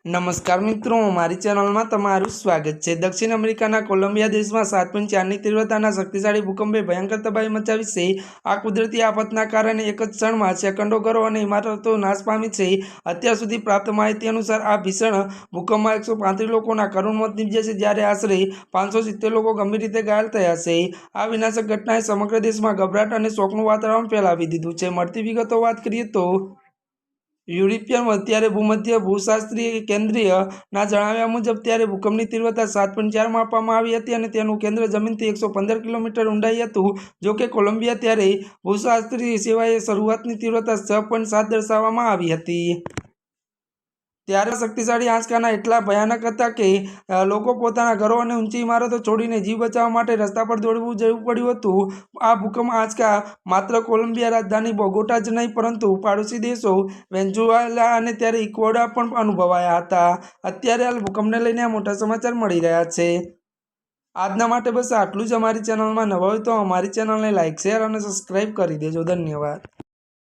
नमस्कार मित्रों, हमारी चैनल में तमारू स्वागत है। दक्षिण अमेरिका कोलंबिया देश में 7.4 तीव्रता शक्तिशाળી भूकंपे भयंकर तबाही मचावी है। आ कुदरती आफतना कारण एक क्षण में सेकंडों घरों और इमारतों नाश पामी है। अत्यार सुधी प्राप्त माहिती अनुसार आ भीषण भूकंप में 135 लोगों करुण मौत निपज्या है, ज्यारे आश्रे 570 लोग गंभीर रीते घायल थया है। आ विनाशक घटनाए समग्र देश में गभराट और शोकનું वातावरण फैलावी दीधुं छे। મળતી વિગતો વાત કરીએ તો યુરોપિયન અત્યારે ભૂમધ્ય ભૂશાસ્ત્રીય કેન્દ્રીયના જણાવ્યા મુજબ ત્યારે ભૂકંપની તીવ્રતા 7.4 માપવામાં આવી હતી અને તેનું કેન્દ્ર જમીનથી 115 કિલોમીટર ઊંડાઈ હતું। જો કે કોલંબિયા ત્યારે ભૂશાસ્ત્રીય સેવાએ શરૂઆતની તીવ્રતા 6.7 દર્શાવવામાં આવી હતી। ત્યારે શક્તિશાળી આંચકાના એટલા ભયાનક હતા કે લોકો પોતાના ઘરો અને ઊંચી ઇમારતો છોડીને જીવ બચાવવા માટે રસ્તા પર દોડવું જવું પડ્યું હતું। આ ભૂકંપ આંચકા માત્ર કોલંબિયા રાજધાની બોગોટા જ નહીં પરંતુ પાડોશી દેશો વેનેઝુએલા અને ત્યારે ઇક્વાડોર પણ અનુભવાયા હતા। અત્યારે હાલ ભૂકંપને લઈને આ મોટા સમાચાર મળી રહ્યા છે। આજના માટે બસ આટલું જ। અમારી ચેનલમાં નવા હોય તો અમારી ચેનલને લાઇક, શેર અને સબસ્ક્રાઇબ કરી દેજો। ધન્યવાદ।